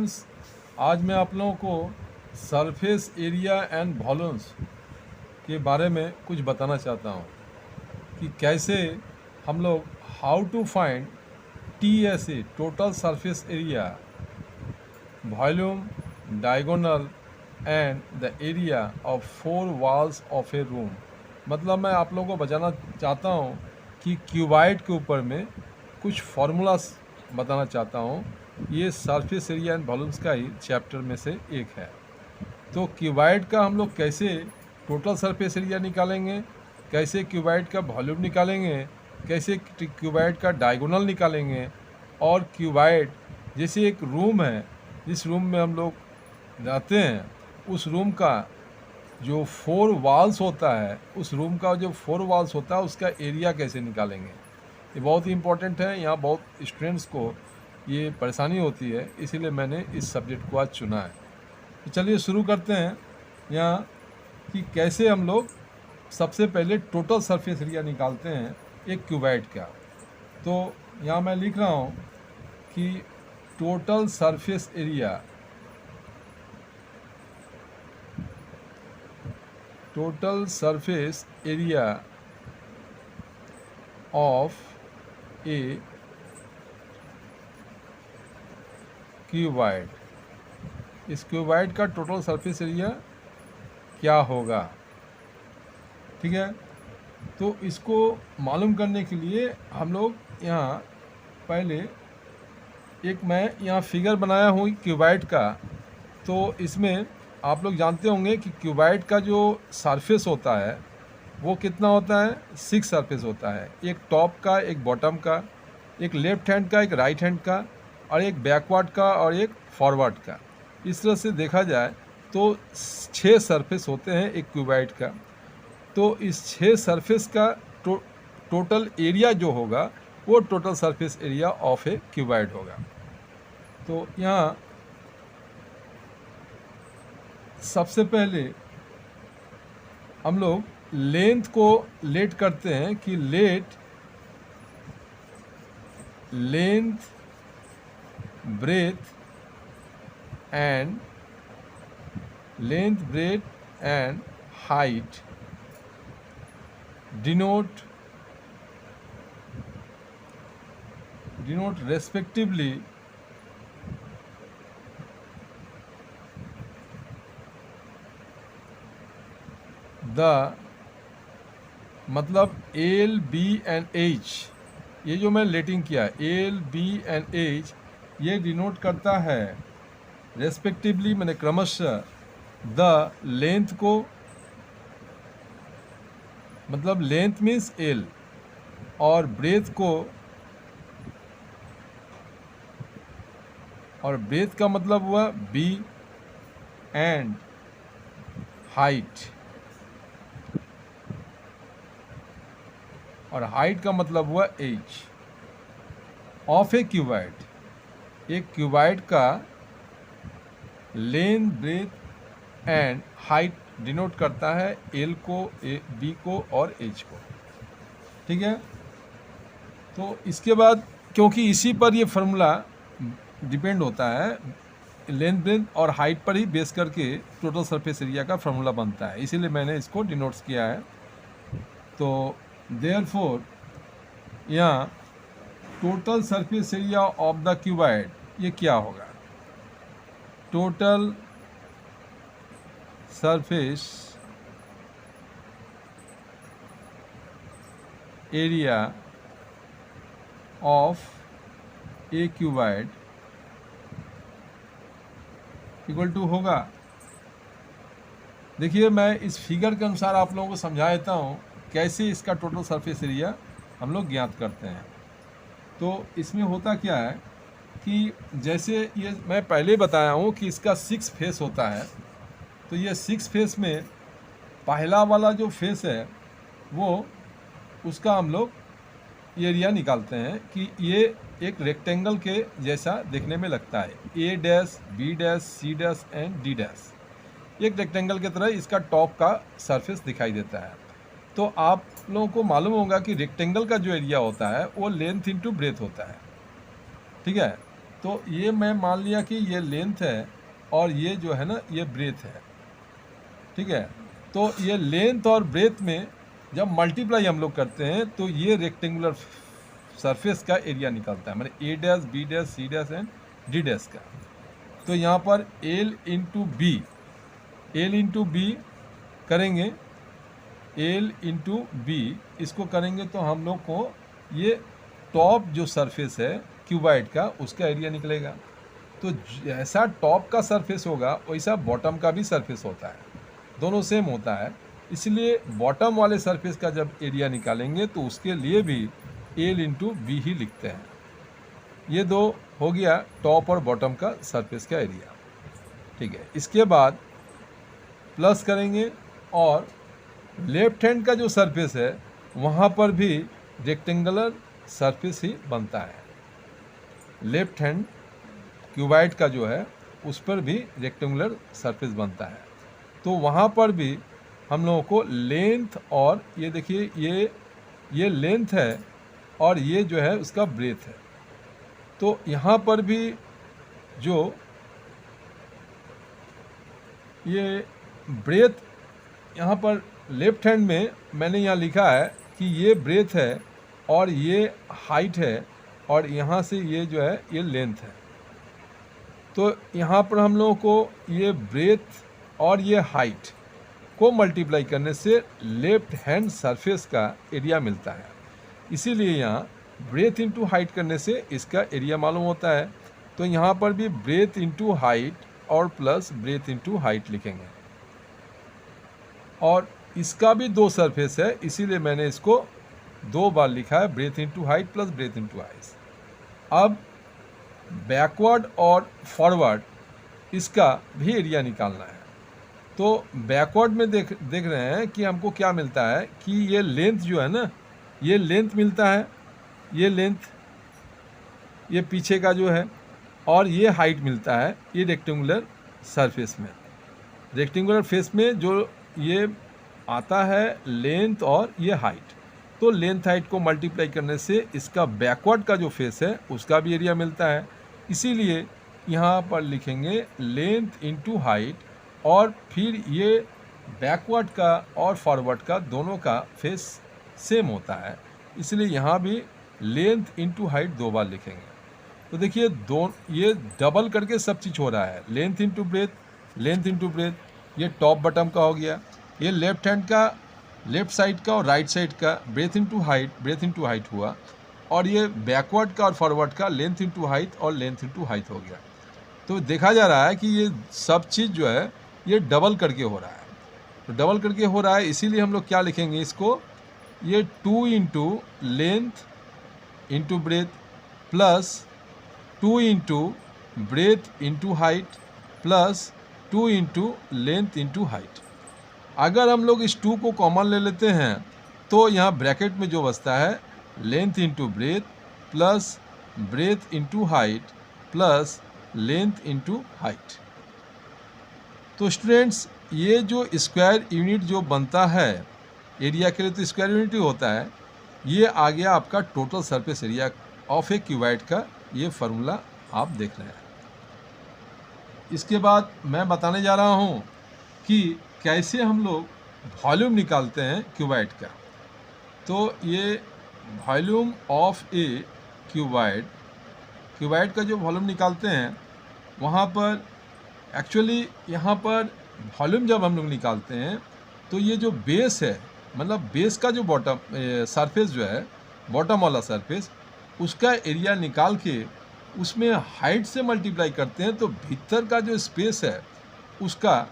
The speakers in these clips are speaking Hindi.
स्टूडेंट्स, आज मैं आप लोगों को सरफेस एरिया एंड वॉल्यूम्स के बारे में कुछ बताना चाहता हूँ कि कैसे हम लोग how to find TSA total surface area, volume, diagonal and the area of 4 walls of a room. मतलब मैं आप लोगों को बताना चाहता हूँ कि क्यूबाइड के ऊपर में कुछ फार्मूलास बताना चाहता हूँ। ये सरफेस एरिया एंड वॉल्यूम्स का ही चैप्टर में से एक है। तो क्यूबाइड का हम लोग कैसे टोटल सरफेस एरिया निकालेंगे, कैसे क्यूबाइड का वॉल्यूम निकालेंगे, कैसे क्यूबाइड का डायगोनल निकालेंगे, और क्यूबाइड जैसे एक रूम है, जिस रूम में हम लोग रहते हैं, उस रूम का जो 4 वॉल्स होता है, उस रूम का जो 4 वॉल्स होता है उसका एरिया कैसे निकालेंगे। ये बहुत ही इम्पोर्टेंट है। यहाँ बहुत स्टूडेंट्स को ये परेशानी होती है, इसीलिए मैंने इस सब्जेक्ट को आज चुना है। तो चलिए शुरू करते हैं यहाँ कि कैसे हम लोग सबसे पहले टोटल सरफेस एरिया निकालते हैं एक क्यूबाइड का। तो यहाँ मैं लिख रहा हूँ कि total surface area of a cuboid. इस क्यूबाइड का टोटल सरफेस एरिया क्या होगा, ठीक है। तो इसको मालूम करने के लिए हम लोग यहाँ पहले मैं यहाँ फिगर बनाया हूँ क्यूबाइड का। तो इसमें आप लोग जानते होंगे कि क्यूबाइड का जो सरफेस होता है वो कितना होता है, 6 सरफेस होता है। एक टॉप का, एक बॉटम का, एक लेफ्ट हैंड का, एक राइट हैंड का, और एक बैकवर्ड का और एक फॉरवर्ड का। इस तरह से देखा जाए तो 6 सरफेस होते हैं एक क्यूबाइड का। तो इस 6 सरफेस का टोटल एरिया जो होगा वो total surface area of a cuboid होगा। तो यहाँ सबसे पहले हम लोग लेंथ को लेट करते हैं कि length, breadth and height denote respectively the, मतलब L, B and H, ये जो मैं लेटिंग किया L, B and H, ये डिनोट करता है रेस्पेक्टिवली, मैंने क्रमशः द लेंथ को, मतलब लेंथ मीन्स L, और ब्रेथ को, और ब्रेथ का मतलब हुआ B, एंड हाइट, और हाइट का मतलब हुआ H ऑफ ए क्यूबाइड। एक क्यूबाइड का length, breadth and height denote करता है L को, B को और H को, ठीक है। तो इसके बाद क्योंकि इसी पर ये फार्मूला डिपेंड होता है, लेंथ, ब्रेथ और हाइट पर ही बेस करके टोटल सरफेस एरिया का फार्मूला बनता है, इसीलिए मैंने इसको डिनोट्स किया है। तो देयरफॉर यहाँ total surface area of the cuboid ये क्या होगा, total surface area of a cuboid equal to होगा, देखिए मैं इस फिगर के अनुसार आप लोगों को समझा देता हूँ कैसे इसका टोटल सरफेस एरिया हम लोग ज्ञात करते हैं। तो इसमें होता क्या है कि जैसे ये मैं पहले बताया हूँ कि इसका 6 फेस होता है। तो ये 6 फेस में पहला वाला जो फेस है वो, उसका हम लोग एरिया निकालते हैं कि ये एक रेक्टेंगल के जैसा देखने में लगता है। A dash, B dash, C dash and D dash, एक रेक्टेंगल की तरह इसका टॉप का सरफेस दिखाई देता है। तो आप लोगों को मालूम होगा कि रेक्टेंगल का जो एरिया होता है वो लेंथ इंटू ब्रेथ होता है, ठीक है। तो ये मैं मान लिया कि ये लेंथ है और ये जो है ना ये ब्रेथ है, ठीक है। तो ये लेंथ और ब्रेथ में जब मल्टीप्लाई हम लोग करते हैं तो ये रेक्टेंगुलर सरफेस का एरिया निकलता है, मतलब A dash B dash C dash and D dash का। तो यहाँ पर एल इंटू बी करेंगे, एल इंटू बी इसको करेंगे तो हम लोग को ये टॉप जो सरफेस है क्यूबाइड का उसका एरिया निकलेगा। तो जैसा टॉप का सरफेस होगा वैसा बॉटम का भी सरफेस होता है, दोनों सेम होता है। इसलिए बॉटम वाले सरफेस का जब एरिया निकालेंगे तो उसके लिए भी एल इंटू बी ही लिखते हैं। ये दो हो गया टॉप और बॉटम का सरफेस का एरिया, ठीक है। इसके बाद प्लस करेंगे और लेफ्ट हैंड का जो सरफेस है वहाँ पर भी रेक्टेंगुलर सरफेस ही बनता है। लेफ्ट हैंड क्यूबाइड का जो है उस पर भी रेक्टेंगुलर सरफेस बनता है। तो वहाँ पर भी हम लोगों को लेंथ और ये देखिए ये लेंथ है और ये जो है उसका ब्रेथ है। तो यहाँ पर भी जो ये ब्रेथ यहाँ पर लेफ्ट हैंड में मैंने यहाँ लिखा है कि ये ब्रेथ है और ये हाइट है और यहाँ से ये जो है ये लेंथ है। तो यहाँ पर हम लोगों को ये ब्रेथ और ये हाइट को मल्टीप्लाई करने से लेफ्ट हैंड सरफेस का एरिया मिलता है। इसीलिए यहाँ ब्रेथ इंटू हाइट करने से इसका एरिया मालूम होता है। तो यहाँ पर भी ब्रेथ इंटू हाइट और प्लस ब्रेथ इंटू हाइट लिखेंगे। और इसका भी दो सरफेस है इसीलिए मैंने इसको दो बार लिखा है, breath into height plus breadth into height. अब बैकवर्ड और फॉरवर्ड इसका भी एरिया निकालना है। तो बैकवर्ड में देख रहे हैं कि हमको क्या मिलता है कि ये लेंथ जो है ना ये लेंथ मिलता है, ये लेंथ ये पीछे का जो है, और ये हाइट मिलता है ये रेक्टेंगुलर सरफेस में। रेक्टेंगुलर फेस में जो ये आता है लेंथ और ये हाइट, तो लेंथ हाइट को मल्टीप्लाई करने से इसका बैकवर्ड का जो फेस है उसका भी एरिया मिलता है। इसीलिए यहाँ पर लिखेंगे लेंथ इंटू हाइट और फिर ये बैकवर्ड का और फॉरवर्ड का दोनों का फेस सेम होता है, इसलिए यहाँ भी लेंथ इंटू हाइट दो बार लिखेंगे। तो देखिए ये डबल करके सब चीज़ हो रहा है, लेंथ इंटू ब्रेथ, ये टॉप बटम का हो गया, ये लेफ्ट हैंड का लेफ्ट साइड का और राइट साइड का ब्रेथ इंटू हाइट हुआ, और ये बैकवर्ड का और फॉरवर्ड का लेंथ इंटू हाइट और लेंथ इंटू हाइट हो गया। तो देखा जा रहा है कि ये सब चीज़ जो है ये डबल करके हो रहा है। तो डबल करके हो रहा है इसीलिए हम लोग क्या लिखेंगे इसको, ये 2 into length into breadth plus 2 into breadth into height plus 2 into length into height. अगर हम लोग इस 2 को कॉमन ले लेते हैं तो यहाँ ब्रैकेट में जो बचता है length into breadth plus breadth into height plus length into height. तो स्टूडेंट्स ये जो स्क्वायर यूनिट जो बनता है एरिया के लिए, तो स्क्वायर यूनिट ही होता है, ये आ गया आपका total surface area of a cuboid का, ये फार्मूला आप देख रहे हैं। इसके बाद मैं बताने जा रहा हूँ कि कैसे हम लोग वॉल्यूम निकालते हैं क्यूबाइड का। तो ये वॉल्यूम ऑफ ए क्यूबाइड का जो वॉल्यूम निकालते हैं वहाँ पर एक्चुअली यहाँ पर वॉल्यूम जब हम लोग निकालते हैं तो ये जो बेस है, मतलब बेस का जो बॉटम सरफेस जो है बॉटम वाला सरफेस, उसका एरिया निकाल के उसमें हाइट से मल्टीप्लाई करते हैं तो भीतर का जो स्पेस है उसका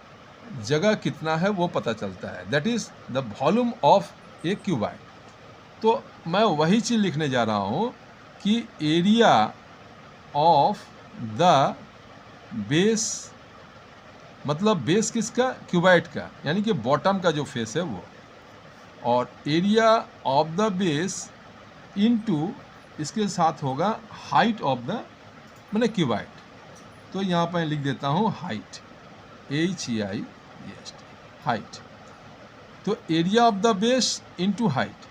जगह कितना है वो पता चलता है, that is the volume of a cuboid. तो मैं वही चीज़ लिखने जा रहा हूँ कि एरिया ऑफ द बेस, मतलब बेस किसका, क्यूबाइड का, यानी कि बॉटम का जो फेस है वो, और area of the base into इसके साथ होगा हाइट ऑफ द मैंने क्यूबाइड। तो यहाँ पर लिख देता हूँ हाइट, HEIT, हाइट। तो area of the base into height.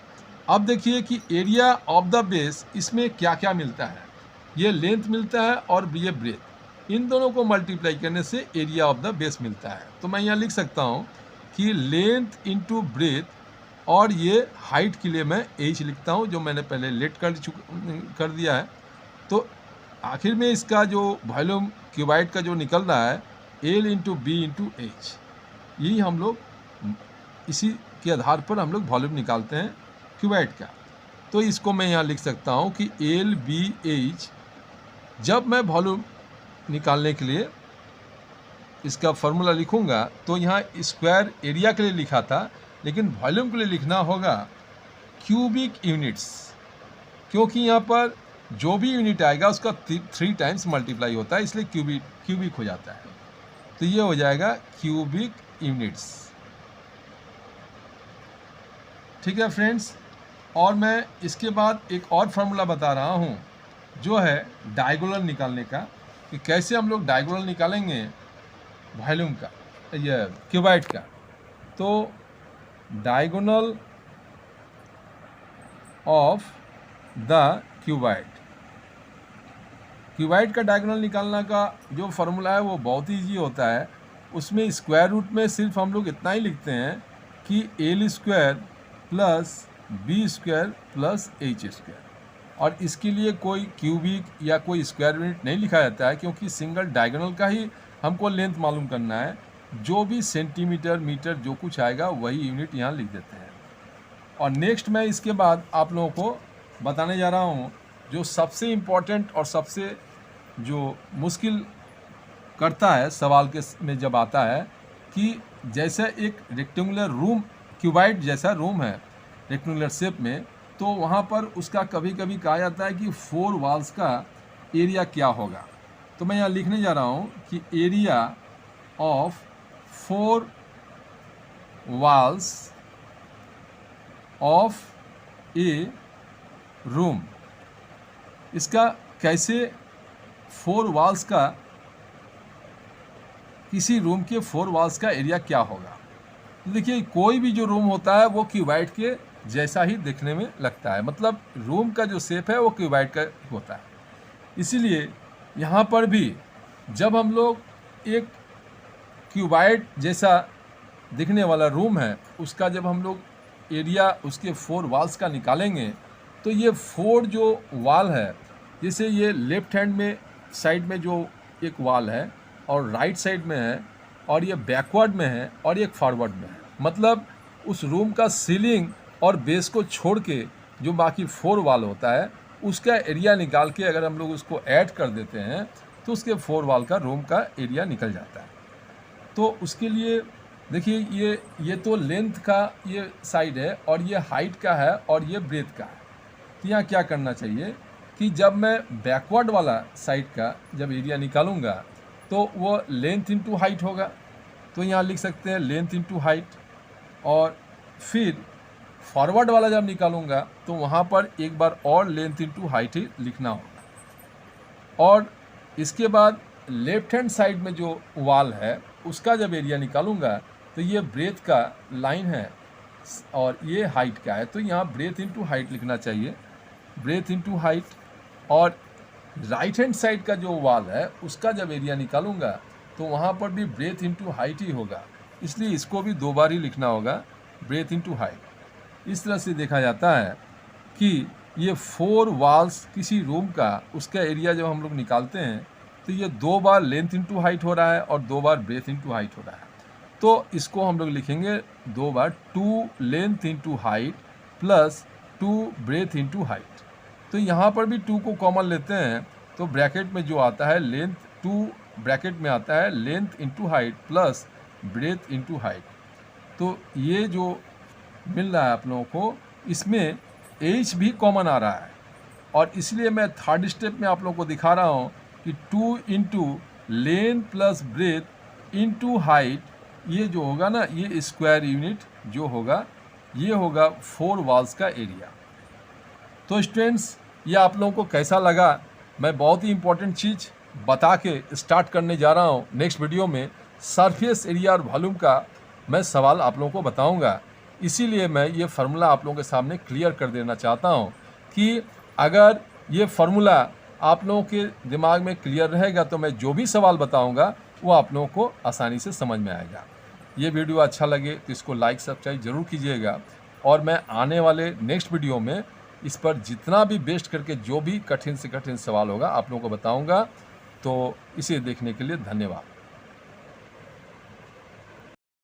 अब देखिए कि एरिया ऑफ द बेस इसमें क्या क्या मिलता है। ये लेंथ मिलता है और ये ब्रेथ, इन दोनों को मल्टीप्लाई करने से एरिया ऑफ द बेस मिलता है। तो मैं यहाँ लिख सकता हूँ कि लेंथ इंटू ब्रेथ, और ये हाइट के लिए मैं h लिखता हूँ, जो मैंने पहले लेट कर दिया है। तो आखिर में इसका जो वॉल्यूम क्यूबाइड का जो निकल रहा है L into b into h, यही हम लोग इसी के आधार पर हम लोग वॉल्यूम निकालते हैं क्यूबाइड का। तो इसको मैं यहाँ लिख सकता हूँ कि एल बी एच, जब मैं वॉल्यूम निकालने के लिए इसका फार्मूला लिखूँगा तो यहाँ स्क्वायर एरिया के लिए लिखा था, लेकिन वॉल्यूम के लिए लिखना होगा क्यूबिक यूनिट्स, क्योंकि यहाँ पर जो भी यूनिट आएगा उसका 3 टाइम्स मल्टीप्लाई होता है, इसलिए क्यूबिक हो जाता है। तो ये हो जाएगा क्यूबिक यूनिट्स। ठीक है फ्रेंड्स, और मैं इसके बाद एक और फार्मूला बता रहा हूँ जो है डायगोनल निकालने का, कि कैसे हम लोग डायगोनल निकालेंगे वॉल्यूम का, ये क्यूबाइड का। तो डायगोनल ऑफ द क्यूबाइड का डायगोनल निकालना का जो फार्मूला है वो बहुत ही ईजी होता है। उसमें स्क्वायर रूट में सिर्फ हम लोग इतना ही लिखते हैं कि l square plus b square plus h square, और इसके लिए कोई क्यूबिक या कोई स्क्वायर यूनिट नहीं लिखा जाता है, क्योंकि सिंगल डायगोनल का ही हमको लेंथ मालूम करना है। जो भी सेंटीमीटर मीटर जो कुछ आएगा वही यूनिट यहाँ लिख देते हैं। और नेक्स्ट मैं इसके बाद आप लोगों को बताने जा रहा हूँ जो सबसे इम्पोर्टेंट और सबसे जो मुश्किल करता है सवाल के में जब आता है, कि जैसे एक रेक्टेंगुलर रूम, क्यूबाइड जैसा रूम है रेक्टेंगुलर शेप में, तो वहाँ पर उसका कभी कभी कहा जाता है कि 4 वॉल्स का एरिया क्या होगा। तो मैं यहाँ लिखने जा रहा हूँ कि area of 4 walls of a room, इसका कैसे 4 वॉल्स का, किसी रूम के 4 वॉल्स का एरिया क्या होगा। देखिए कोई भी जो रूम होता है वो क्यूबाइड के जैसा ही दिखने में लगता है, मतलब रूम का जो शेप है वो क्यूबाइड का होता है। इसीलिए यहाँ पर भी जब हम लोग एक क्यूबाइड जैसा दिखने वाला रूम है उसका जब हम लोग एरिया उसके 4 वॉल्स का निकालेंगे, तो ये 4 जो वॉल है, जैसे ये लेफ्ट हैंड में साइड में जो एक वॉल है और राइट साइड में है, और ये बैकवर्ड में है और एक फॉरवर्ड में है, मतलब उस रूम का सीलिंग और बेस को छोड़ के जो बाकी 4 वॉल होता है उसका एरिया निकाल के अगर हम लोग उसको ऐड कर देते हैं तो उसके 4 वॉल का रूम का एरिया निकल जाता है। तो उसके लिए देखिए ये तो लेंथ का ये साइड है और ये हाइट का है और ये ब्रेथ का है। तो यहाँ क्या करना चाहिए कि जब मैं बैकवर्ड वाला साइड का जब एरिया निकालूंगा तो वो लेंथ इंटू हाइट होगा। तो यहाँ लिख सकते हैं लेंथ इंटू हाइट, और फिर फॉरवर्ड वाला जब निकालूंगा तो वहाँ पर एक बार और लेंथ इंटू हाइट ही लिखना होगा। और इसके बाद लेफ्ट हैंड साइड में जो वॉल है उसका जब एरिया निकालूंगा तो ये ब्रेथ का लाइन है और ये हाइट का है, तो यहाँ ब्रेथ इंटू हाइट लिखना चाहिए, ब्रेथ इंटू हाइट। और राइट हैंड साइड का जो वॉल है उसका जब एरिया निकालूंगा तो वहाँ पर भी ब्रेथ इंटू हाइट ही होगा, इसलिए इसको भी 2 बार ही लिखना होगा, ब्रेथ इंटू हाइट। इस तरह से देखा जाता है कि ये 4 वॉल्स किसी रूम का उसका एरिया जब हम लोग निकालते हैं तो ये 2 बार लेंथ इंटू हाइट हो रहा है और 2 बार ब्रेथ इंटू हाइट हो रहा है। तो इसको हम लोग लिखेंगे 2 बार 2 length into height plus 2 breath into height. तो यहाँ पर भी 2 को कॉमन लेते हैं तो ब्रैकेट में जो आता है लेंथ 2 ब्रैकेट में आता है length into height plus breadth into height. तो ये जो मिल रहा है आप लोगों को इसमें h भी कॉमन आ रहा है, और इसलिए मैं थर्ड स्टेप में आप लोगों को दिखा रहा हूँ कि 2 into length plus breadth into height, ये जो होगा ना ये स्क्वायर यूनिट जो होगा ये होगा 4 वॉल्स का एरिया। तो स्टूडेंट्स ये आप लोगों को कैसा लगा, मैं बहुत ही इंपॉर्टेंट चीज़ बता के स्टार्ट करने जा रहा हूँ। नेक्स्ट वीडियो में सरफेस एरिया और वॉल्यूम का मैं सवाल आप लोगों को बताऊँगा, इसीलिए मैं ये फार्मूला आप लोगों के सामने क्लियर कर देना चाहता हूँ कि अगर ये फार्मूला आप लोगों के दिमाग में क्लियर रहेगा तो मैं जो भी सवाल बताऊंगा वो आप लोगों को आसानी से समझ में आएगा। ये वीडियो अच्छा लगे तो इसको लाइक सब्सक्राइब ज़रूर कीजिएगा, और मैं आने वाले नेक्स्ट वीडियो में इस पर जितना भी बेस्ट करके जो भी कठिन से कठिन सवाल होगा आप लोगों को बताऊंगा। तो इसे देखने के लिए धन्यवाद।